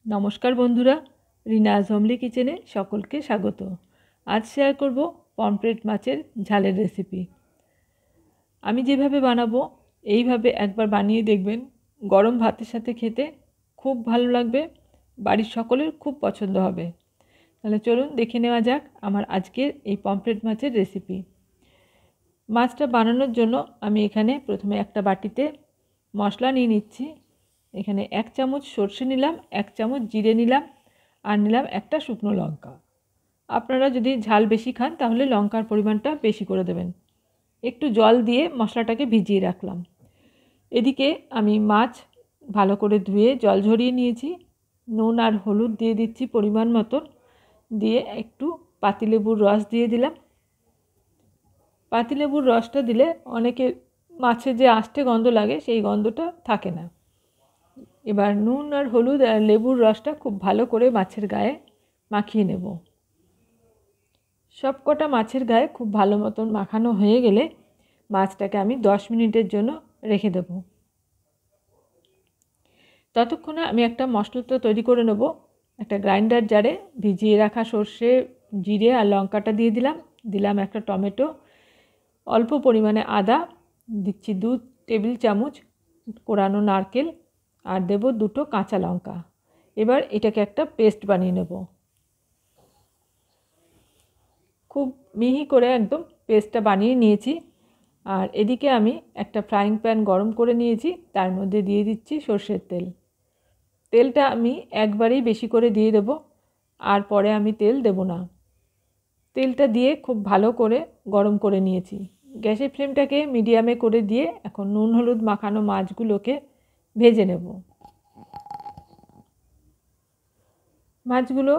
নমস্কার বন্ধুরা, রিনাজ হোমলি কিচেনে সকলকে স্বাগত। আজ শেয়ার করব পমফ্রেট মাছের ঝালের রেসিপি। আমি যেভাবে বানাবো এইভাবে একবার বানিয়ে দেখবেন। গরম ভাতের সাথে খেতে খুব ভালো লাগবে, বাড়ির সকলের খুব পছন্দ হবে। তাহলে চলুন দেখে নেওয়া যাক আমার আজকের এই পমফ্রেট মাছের রেসিপি। মাছটা বানানোর জন্য আমি এখানে প্রথমে একটা বাটিতে মশলা নিয়ে নিচ্ছি। এখানে 1 চামচ সর্ষে নিলাম, 1 চামচ জিরে নিলাম, আর নিলাম একটা শুকনো লঙ্কা। আপনারা যদি ঝাল বেশি খান তাহলে লঙ্কার পরিমাণটা বেশি করে দেবেন। একটু জল দিয়ে মশলাটাকে ভিজিয়ে রাখলাম। এদিকে আমি মাছ ভালো করে ধুয়ে জল ঝরিয়ে নিয়েছি। নুন আর হলুদ দিয়ে দিচ্ছি পরিমাণ মতন, দিয়ে একটু পাতিলেবুর রস দিয়ে দিলাম। পাতিলেবুর রসটা দিলে অনেকের মাছে যে আষ্টে গন্ধ লাগে সেই গন্ধটা থাকে না। এবার নুন আর হলুদ আর লেবুর রসটা খুব ভালো করে মাছের গায়ে মাখিয়ে নেব। সব কটা মাছের গায়ে খুব ভালো মতন মাখানো হয়ে গেলে মাছটাকে আমি 10 মিনিটের জন্য রেখে দেব। ততক্ষণে আমি একটা মশলাটা তৈরি করে নেব। একটা গ্রাইন্ডার জারে ভিজিয়ে রাখা সর্ষে, জিরে আর লঙ্কাটা দিয়ে দিলাম একটা টমেটো, অল্প পরিমাণে আদা, দিচ্ছি 2 টেবিল চামচ কোরানো নারকেল, আর দেব 2টো কাঁচা লঙ্কা। এবার এটাকে একটা পেস্ট বানিয়ে নেব। খুব মিহি করে একদম পেস্টটা বানিয়ে নিয়েছি। আর এদিকে আমি একটা ফ্রাইং প্যান গরম করে নিয়েছি, তার মধ্যে দিয়ে দিচ্ছি সর্ষের তেল। তেলটা আমি একবারেই বেশি করে দিয়ে দেব, আর পরে আমি তেল দেব না। তেলটা দিয়ে খুব ভালো করে গরম করে নিয়েছি। গ্যাসের ফ্লেমটাকে মিডিয়ামে করে দিয়ে এখন নুন হলুদ মাখানো মাছগুলোকে ভেজে নেব। মাছগুলো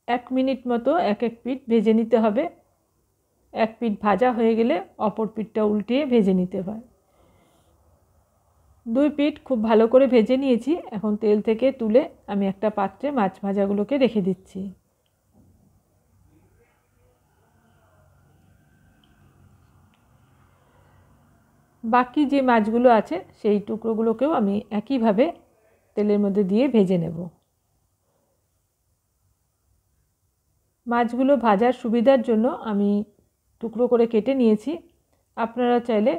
1 মিনিট মতো এক পিঠ ভেজে নিতে হবে। এক পিঠ ভাজা হয়ে গেলে অপর পিঠটা উল্টিয়ে ভেজে নিতে হয়। 2 পিঠ খুব ভালো করে ভেজে নিয়েছি। এখন তেল থেকে তুলে আমি একটা পাত্রে মাছ ভাজাগুলোকে রেখে দিচ্ছি। বাকি যে মাছগুলো আছে সেই টুকরোগুলোকেও আমি একইভাবে তেলের মধ্যে দিয়ে ভেজে নেব। মাছগুলো ভাজার সুবিধার জন্য আমি টুকরো করে কেটে নিয়েছি। আপনারা চাইলে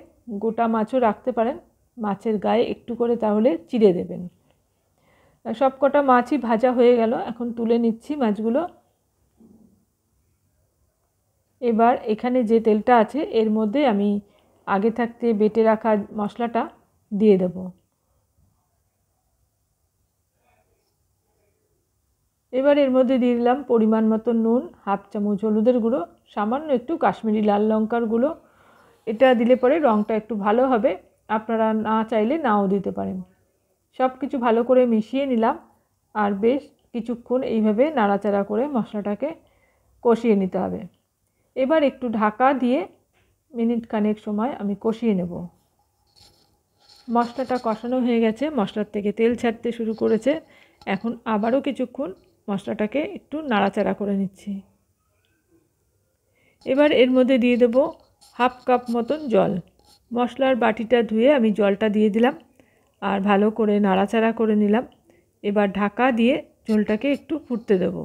গোটা মাছও রাখতে পারেন, মাছের গায়ে একটু করে তাহলে চিড়ে দেবেন। সব কটা মাছই ভাজা হয়ে গেল, এখন তুলে নিচ্ছি মাছগুলো। এবার এখানে যে তেলটা আছে এর মধ্যে আমি আগে থাকতে বেটে রাখা মশলাটা দিয়ে দেব। এবার এর মধ্যে দিয়ে দিলাম পরিমাণ মতো নুন, 1/2 চামচ হলুদের গুঁড়ো, সামান্য একটু কাশ্মীরি লাল লঙ্কার গুঁড়ো। এটা দিলে পরে রঙটা একটু ভালো হবে, আপনারা না চাইলে নাও দিতে পারেন। সব কিছু ভালো করে মিশিয়ে নিলাম, আর বেশ কিছুক্ষণ এইভাবে নাড়াচাড়া করে মশলাটাকে কষিয়ে নিতে হবে। এবার একটু ঢাকা দিয়ে মিনিট খানেক সময় আমি কষিয়ে নেব। মশলাটা কষানো হয়ে গেছে, মশলার থেকে তেল ছাড়তে শুরু করেছে। এখন আবারও কিছুক্ষণ মশলাটাকে একটু নাড়াচাড়া করে নিচ্ছি। এবার এর মধ্যে দিয়ে দেব 1/2 কাপ মতন জল। মশলার বাটিটা ধুয়ে আমি জলটা দিয়ে দিলাম, আর ভালো করে নাড়াচাড়া করে নিলাম। এবার ঢাকা দিয়ে ঝোলটাকে একটু ফুটতে দেব।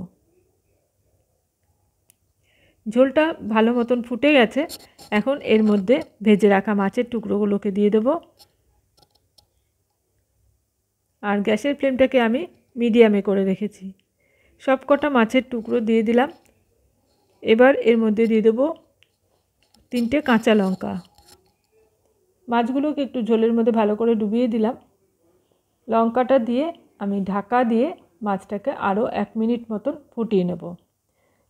ঝোলটা ভালো মতন ফুটে গেছে। এখন এর মধ্যে ভেজে রাখা মাছের টুকরোগুলোকে দিয়ে দেব, আর গ্যাসের ফ্লেমটাকে আমি মিডিয়ামে করে রেখেছি। সব কটা মাছের টুকরো দিয়ে দিলাম। এবার এর মধ্যে দিয়ে দেব 3টে কাঁচা লঙ্কা। মাছগুলোকে একটু ঝোলের মধ্যে ভালো করে ডুবিয়ে দিলাম। লঙ্কাটা দিয়ে আমি ঢাকা দিয়ে মাছটাকে আরও 1 মিনিট মতন ফুটিয়ে নেব।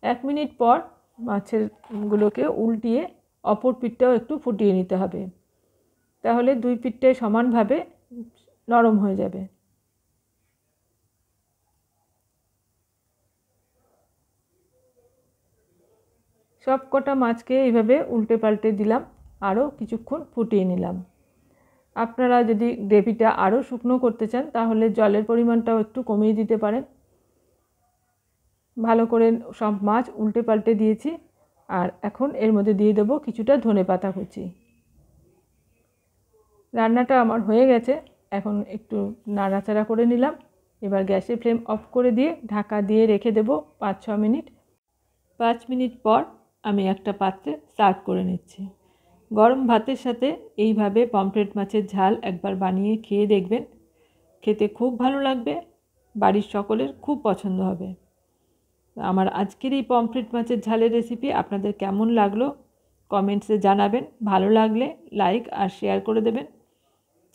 1 মিনিট পর মাছেরগুলোকে উল্টিয়ে অপর পিঠটাও একটু ফুটিয়ে নিতে হবে, তাহলে 2 পিঠটাই সমানভাবে নরম হয়ে যাবে। সব কটা মাছকে এইভাবে উল্টে পাল্টে দিলাম, আরও কিছুক্ষণ ফুটিয়ে নিলাম। আপনারা যদি গ্রেভিটা আরও শুকনো করতে চান তাহলে জলের পরিমাণটাও একটু কমিয়ে দিতে পারেন। ভালো করে সব মাছ উল্টে পাল্টে দিয়েছি, আর এখন এর মধ্যে দিয়ে দেবো কিছুটা ধনেপাতা কুচি। রান্নাটা আমার হয়ে গেছে, এখন একটু নাড়াচাড়া করে নিলাম। এবার গ্যাসের ফ্লেম অফ করে দিয়ে ঢাকা দিয়ে রেখে দেব 5-6 মিনিট। 5 মিনিট পর আমি একটা পাত্রে সার্ভ করে নিচ্ছি। গরম ভাতের সাথে এইভাবে পমফ্রেট মাছের ঝাল একবার বানিয়ে খেয়ে দেখবেন, খেতে খুব ভালো লাগবে, বাড়ির সকলের খুব পছন্দ হবে। আমার আজকের এই পমফ্রেট মাছের ঝালের রেসিপি আপনাদের কেমন লাগলো কমেন্টসে জানাবেন। ভালো লাগলে লাইক আর শেয়ার করে দেবেন।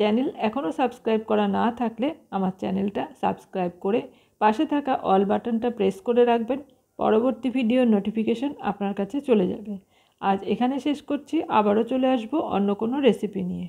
চ্যানেল এখনও সাবস্ক্রাইব করা না থাকলে আমার চ্যানেলটা সাবস্ক্রাইব করে পাশে থাকা অল বাটনটা প্রেস করে রাখবেন। পরবর্তী ভিডিওর নোটিফিকেশন আপনার কাছে চলে যাবে। আজ এখানে শেষ করছি, আবারও চলে আসবো অন্য কোনো রেসিপি নিয়ে।